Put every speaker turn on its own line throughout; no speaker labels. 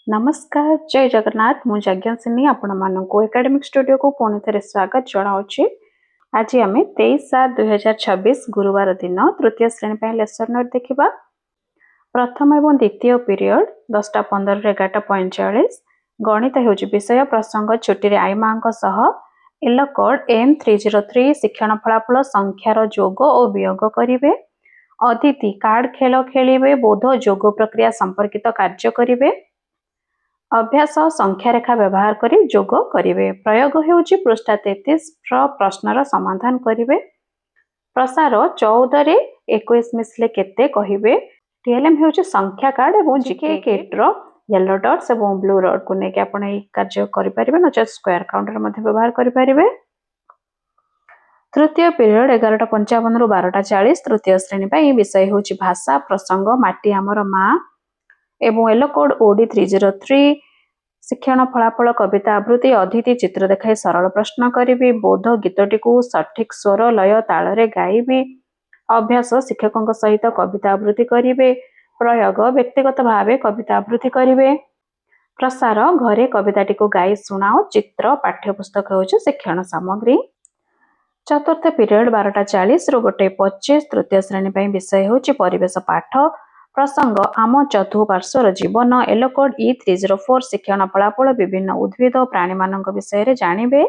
नमस्कार जय जगन्नाथ मु यज्ञसिनी आपण मानक एकेडमिक स्टूडियो को पुणी थे स्वागत जनावि आज आम 23/7/2026 गुरुवार दिन तृतीय श्रेणी लेसन नोट देखा प्रथम एवं द्वितीय पीरियड 10:15 11:45 गणित हो विषय प्रसंग छुट्टी आई माँ एल कोड M303 शिक्षण फलाफल संख्यार जोग और वियोग करेंगे। अदिति कार्ड खेल खेलिए बोध जोग प्रक्रिया संपर्कित कार्य करेंगे। अभ्यास संख्या रेखा व्यवहार करी जोग करेंगे। प्रयोग होउछि पृष्ठा 33 प्रश्नर समाधान करेंगे। प्रसार 14 रे 21 मिसले केते कहिबे। टीएलएम होउछि संख्या कार्ड एवं जीके किट रो येलो डॉट्स एवं ब्लू डॉट को नेके आपण ए कार्य करि परिबे न स्क्वायर काउंटर मध्ये व्यवहार करि परिबे। तृतीय पीरियड 11:55 रु 12:40 तृतीय श्रेणी पई विषय होउछि भाषा प्रसंग माटी हमर माँ एवं एलो कोड ओडी 303 शिक्षण फलाफल कविता आवृत्ति अदिति चित्र देखाई सरल प्रश्न करी बोध गीतटी को सठिक स्वर लय ताल गाइबी। अभ्यास शिक्षकों सहित कविता आवृत्ति करेंगे। प्रयोग व्यक्तिगत भाव कविता आवृत्ति करेंगे। प्रसार घरे कविताटी को गाई शुणाओ। चित्र पाठ्यपुस्तक होउछि शिक्षण सामग्री। चतुर्थ पीरियड 12:40 रु 1:25 तृतीय श्रेणी पई विषय होउछि परिवेश पाठ प्रसंग आम चतुपार्श्वर जीवन एलो कोड E304 शिक्षण फलाफल विभिन्न उद्भिद प्राणी मान विषय जानिबे।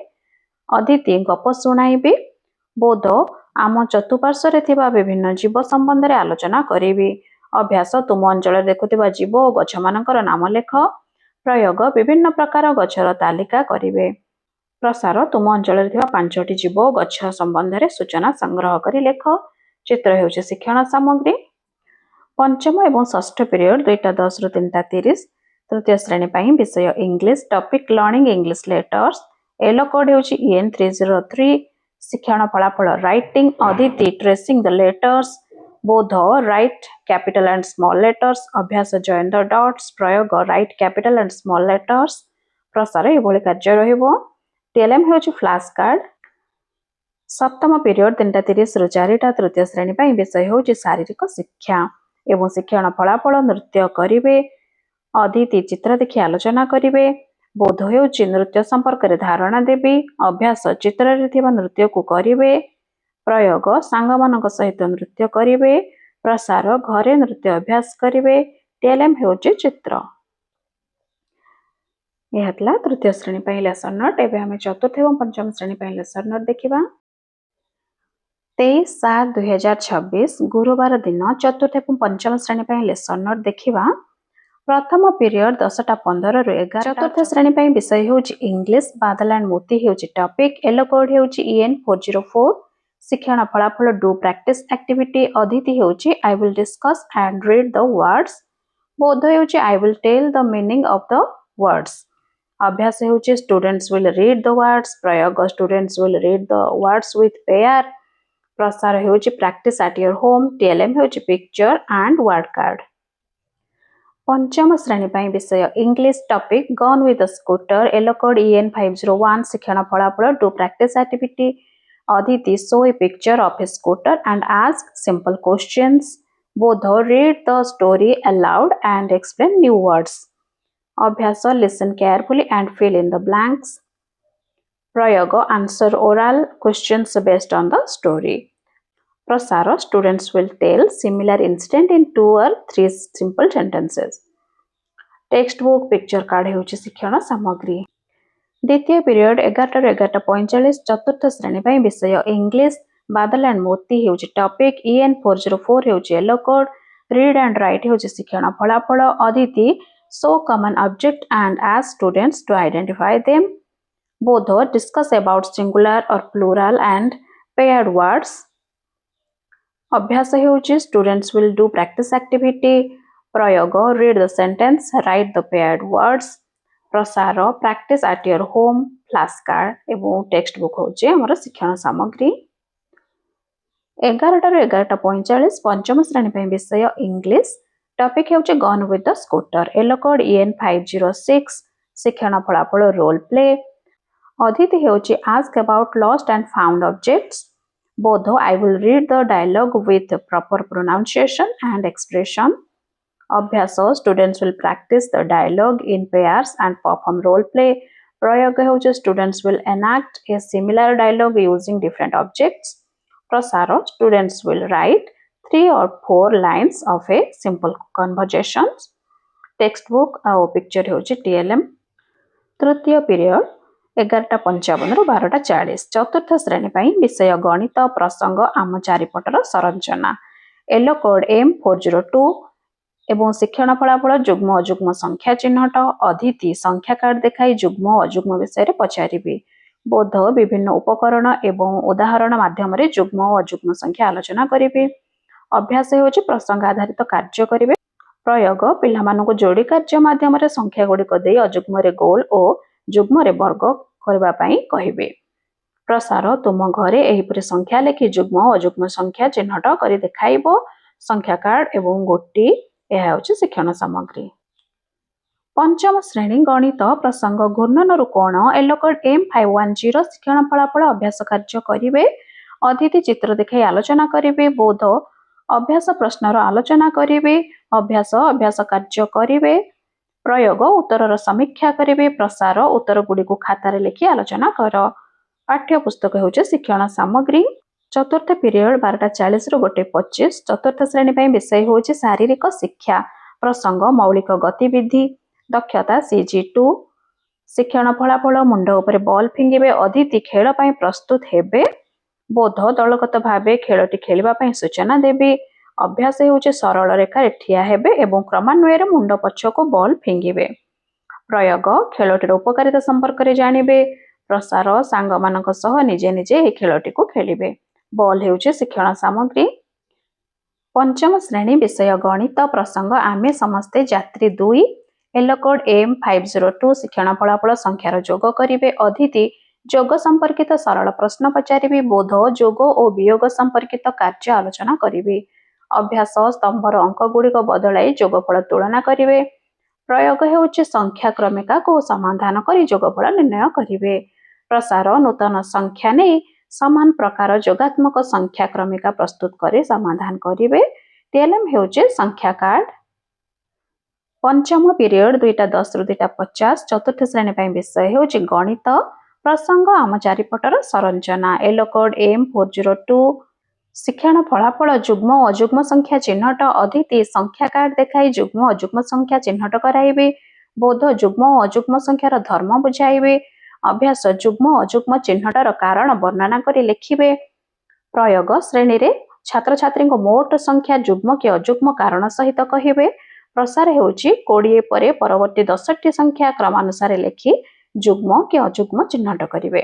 अदिति गप शुणाइबी। बोध आम चतुपार्श्वर थिबा विभिन्न जीव संबंध में आलोचना करेबी। अभ्यास तुम अंचल देखुथिबा जीव और गछ मानकर नाम लेख। प्रयोग विभिन्न प्रकार गछर तालिका करेंगे। प्रसार तुम अंचल थिबा 5टी जीव और गछ संबंध में सूचना संग्रह करी लेख। चित्र हेउछि शिक्षण सामग्री। पंचम एवं षष्ठ पीरियड 2:10 रु 3:30 तृतीय श्रेणी पई विषय English topic learning English letters yellow code होउछि EN303 शिक्षण फलाफल राइटिंग अदिति ट्रेसिंग द लेटर्स बोध write capital and small letters. अभ्यास जॉइन द डॉट्स। प्रयोग write capital and small letters. प्रसार एभଳି कार्य रहिबो। टीएलएम होउछि फ्लैश कार्ड। सप्तम पीरियड 3:30 रु 4 तृतीय श्रेणी पई विषय होउछि शारीरिक शिक्षा एवं शिक्षण फलाफल नृत्य करेंगे। अदिति चित्र देखि आलोचना करेंगे। बोध होउछि नृत्य संपर्क में धारणा देवी। अभ्यास चित्र रे थिबा नृत्य को करेंगे। प्रयोग सांग मानक सहित नृत्य करेंगे। प्रसार घरे नृत्य अभ्यास करेंगे। टीएलएम होउछि चित्र। यह तृतीय श्रेणी पई लेसन नोट। एबे हमें चतुर्थ एवं पंचम श्रेणी पई लेसन नोट देखिबा। 23/7/2026 गुरुवार दिन चतुर्थ एवं पंचम श्रेणी पई लेसन नोट देखिबा। प्रथम पीरियड 10:15 रु 11 चतुर्थ श्रेणी पई विषय होउछि इंग्लिश बादल एंड मोती होउछि टॉपिक एलो कोड होउछि EN404 शिक्षण फलाफल डू प्रैक्टिस एक्टिविटी अदिति होउछि I will discuss and read the words बोध होउछि I will tell the meaning of the words. अभ्यास होउछि students will read the words. प्रयोग students will read the words with pair. प्रसार होउछि प्रैक्टिस एट योर होम। टीएलएम होउछि picture and word card. पंचम श्रेणी पई विषय English topic gun with the scooter yellow code EN501 शिक्षण फलाफल डू प्रैक्टिस एक्टिविटी अदिति show a picture of a scooter and ask simple questions बोध read the story aloud and explain new words. अभ्यास listen carefully and fill in the blanks. प्रयोग answer oral questions based on the story. प्रसार students will tell similar incident in 2 or 3 simple sentences। Textbook picture card होउछि शिक्षण सामग्री। द्वितीय period 11 रु 11:45 चतुर्थ श्रेणी पई विषय इंग्लिश बादल एंड मोती होउछि टॉपिक EN404 होउछि yellow code read and write होउछि शिक्षण फलाफल अदिति show common object and ask students to identify them बोध डिस्कस अबाउट सिंगुलर और प्लूरल एंड पेयर्ड वर्ड्स। अभ्यास होउछि students will do practice activity. प्रयोग read the sentence write the paired words. प्रसार practice at your home flash card एवं textbook होउछि हमर शिक्षण सामग्री। 11 रु 11:45 पंचम श्रेणी पई विषय इंग्लिश टॉपिक होउछि gun with the scooter yellow code EN506 शिक्षण फलाफल रोल प्ले अदिति होउछि ask about lost and found objects बोध I will read the dialogue with proper pronunciation and expression। अभ्यास students will practice the dialogue in pairs and perform role play प्रयोग होउचे students will enact a similar dialogue using different objects प्रसार students will write 3 or 4 lines of a simple conversations textbook आउ picture होउचे TLM तृतीय period 11:55 रु 12:40 चतुर्थ श्रेणी ପାଇଁ विषय गणित प्रसंग आम चारिपटर संरचना येलो कोड M402 एवं शिक्षण फलाफल जुग्म अजुग्म संख्या चिन्हट अदिति संख्या कार्ड देखाई जुग्म अजुग्म विषय रे पचारिबे बोध विभिन्न उपकरण एवं उदाहरण माध्यम रे जुग्म अजुग्म संख्या आलोचना करिवे अभ्यास होउचे प्रसंग आधारित कार्य करिवे प्रयोग पिलामाननको जोड़ी कार्य माध्यम रे संख्या गुड़िक दे अजुग्म रे गोल और जुग्म रे वर्ग करबा पई कहिबे प्रसार तुम घरे एहिपरि संख्या लेखि जुग्म अजुग्म संख्या चिन्हट करि देखाइबो संख्या कार्ड एवं गोटी यह होउची शिक्षण सामग्री पंचम श्रेणी गणित प्रसंग घूर्णन कोण येलो कोड M510 शिक्षण फलाफल अभ्यास कार्य करिवे अतिथि चित्र देखाई आलोचना करिवे बोध अभ्यास प्रश्नर आलोचना करिवे अभ्यास अभ्यास कार्य करिवे प्रयोग उत्तर समीक्षा करिवे प्रसार उत्तर गुडी को खातार लिखि आलोचना कर पाठ्य पुस्तक होउचे शिक्षण सामग्री चतुर्थ पीरियड 12:40 रु 1:25 चतुर्थ श्रेणी ପାଇଁ विषय होउचे शारीरिक शिक्षा प्रसंग मौलिक गतिविधि दक्षता CG2 शिक्षण फलाफल मुंड उपरे बॉल फिंगिबे अदिति खेल ପାଇଁ प्रस्तुत हेबे बोध दलगत भावे खेलटी खेलिबा ପାଇଁ सूचना देबे अभ्यास होउचे सरल रेखा ठिया हेबे एवं क्रमान्वय मुंड पछको बॉल फिंगिबे प्रयोग खेलटीर उपकारिता संपर्क रे जानिबे प्रसार सांग मानक सह निजे निजे ए खेलटी को खेलिबे बॉल हेउचे शिक्षण सामग्री पंचम श्रेणी विषय गणित प्रसंग आमे समस्ते यात्री 2 येलो कोड M502 शिक्षण फलाफल संख्यार जोग करिवे अदिति जोग संपर्कित सरल प्रश्न पचारिबे बोध जोग और वियोग संपर्कित कार्य आलोचना करिवे अभ्यास स्तंभर अंक गुड़िक बदलाई जोगफल तुलना करिवे प्रयोग हेउचे संख्या क्रमिका को समाधान करी जोगफल निर्णय करिवे प्रसार नूतन संख्या ने समान प्रकार जोगात्मक संख्या क्रमिका प्रस्तुत करे समाधान करिवे टीएलएम हेउचे संख्या कार्ड पंचम पीरियड 2:10 रु 2:50 चतुर्थ श्रेणी ପାଇଁ विषय हेउचे गणित प्रसंग आम चारिपटर संरचना येलो कोड M402 शिक्षण फलाफल जुग्म अजुग्म संख्या चिन्हट अदिति संख्या कार्ड देखाई जुग्म अजुग्म संख्या चिन्हट कराइबे बोध जुग्म अजुग्म संख्यार धर्म बुझाइबे अभ्यास जुग्म अजुग्म चिन्हटर कारण वर्णना करी लिखिबे प्रयोग श्रेणी रे छात्र छात्री मोट संख्या जुग्म कि अजुग्म कारण सहित कहिबे प्रसार हेउची 20 परे परवर्ती 10टी संख्या क्रमानुसार लिखि जुग्म कि अजुग्म चिन्हट करिवे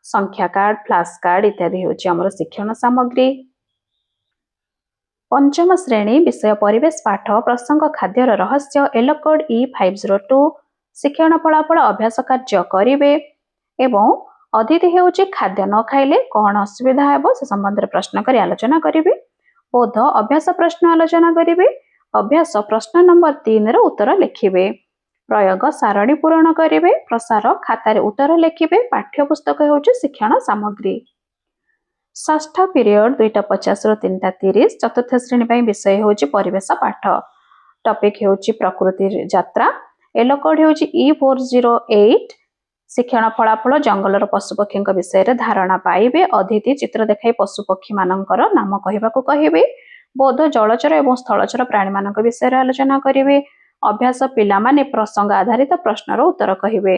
संख्या कार्ड फ्लैश कार्ड इत्यादि होची हमर शिक्षण सामग्री पंचम श्रेणी विषय परिवेश पाठ प्रसंग खाद्यर रहस्य येलो कोड E502 शिक्षण फलाफल अभ्यास कार्य करिवे एवं अतिथि हेउची खाद्य न खाइले कोन असुविधा हेबो से संबंध रे प्रश्न करी आलोचना करिवे बोध अभ्यास प्रश्न आलोचना करिवे अभ्यास प्रश्न नंबर 3 रे उत्तर लिखिबे प्रयोग सारणी पूरण करिवे प्रसार खातार उत्तर लिखिबे पाठ्य पुस्तक होउचे शिक्षण सामग्री षष्ठ पीरियड 2:50 रु 3:30 चतुर्थ श्रेणी ପାଇଁ विषय होउचे परिवेश पाठ टॉपिक होउचे प्रकृति यात्रा येलो कोड होउचे E408 शिक्षण फलाफल जंगलर पशुपक्षी विषय रे धारणा पाइबे अदिति चित्र देखाई पशुपक्षी मानकर नाम कहिबाको कहिबे बोध जलचर एवं स्थलचर प्राणी मानक विषय रे आलोचना करिवे अभ्यास पिला माने प्रसंग आधारित प्रश्नर उत्तर कहिबे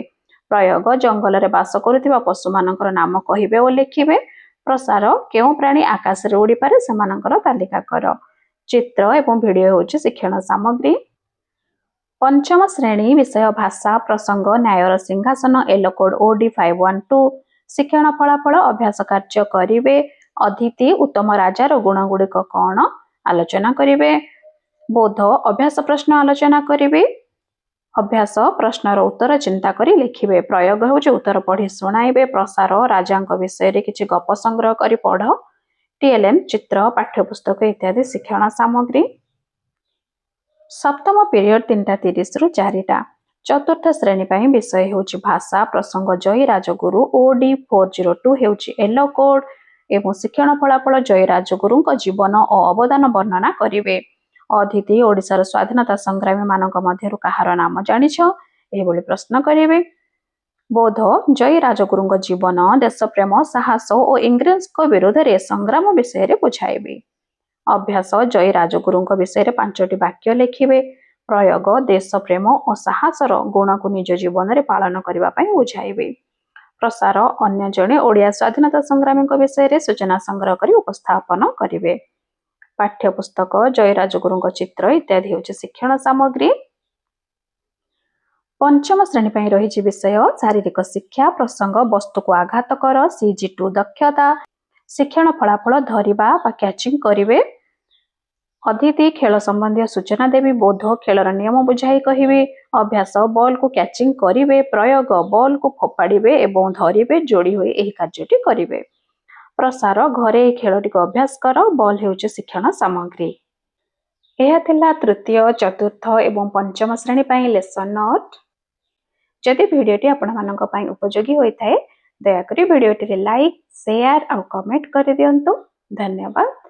प्रयोग जंगल रे बास करुथिबा पशु मानकर नाम कहिबे और लिखिबे प्रसार केउ प्राणी आकाश रे उड़ी पारे से मानकर तालिका कर चित्र एवं वीडियो होउची शिक्षण सामग्री पंचम श्रेणी विषय भाषा प्रसंग न्यायर सिंहासन येलो कोड OD512 शिक्षण फलाफल अभ्यास कार्य करिवे अदिति उत्तम राजार गुण गुड़िक कौन आलोचना करिवे बोध अभ्यास प्रश्न आलोचना करिवे अभ्यास प्रश्नर उत्तर चिंता करी लिखिबे प्रयोग होउचे उत्तर पढ़ी सुनाइबे प्रसार राजांक विषय रे किछि गप संग्रह करी पढ़ टीएलएम चित्र पाठ्यपुस्तक इत्यादि शिक्षण सामग्री सप्तम पीरियड 3:30 रु 4टा चतुर्थ श्रेणी ପାଇଁ विषय होउची भाषा प्रसंग जय राजगुरु OD402 हेउची येलो कोड एवं शिक्षण फलाफल जय राजगुरुଙ୍କ जीवन और अवदान वर्णना करिवे अदिति ओडिशार स्वाधीनता संग्रामी मानक मध्यरु कहार नाम जानिछ एभली प्रश्न करिवे। बोध जय राजगुरुଙ୍କ जीवन देशप्रेम साहस और इंग्रेज विरोध में संग्राम विषय बुझाइबे। अभ्यास जय राजगुरुଙ୍କ विषय 5टी वाक्य लिखिबे। प्रयोग देशप्रेम और साहसर गुण को निज जीवन में पालन करने बुझाइबे। प्रसार अन्य जड़े ओडिया स्वाधीनता संग्रामी विषय सूचना संग्रह कर उपस्थापन करिवे। पाठ्यपुस्तक जय राजगुरुଙ୍କ चित्र इत्यादि होछि शिक्षण सामग्री। पंचम श्रेणी पर रही विषय शारीरिक शिक्षा प्रसंग वस्तु को आघात कर CG2 दक्षता शिक्षण फलाफल धरिबा बा कैचिंग करिवे। अदिति खेल संबंधी सूचना देवी। बोध खेलर नियम बुझाई कहिबे। अभ्यास बॉल को कैचिंग करिवे। प्रयोग बॉल को फोपाड़िबे एवं धरिबे जोड़ी होई एही कार्यटी करिवे। प्रसार घरे खेलटी को अभ्यास कर बॉल हेउचे शिक्षण सामग्री। यह थिला तृतीय चतुर्थ एवं पंचम श्रेणी पर लेसन नोट। जदि भिडियोटी आपण मानक पई उपयोगी होइथाय दयाकरी भिडियोटी लाइक शेयर और कमेंट कर दियंतु। धन्यवाद।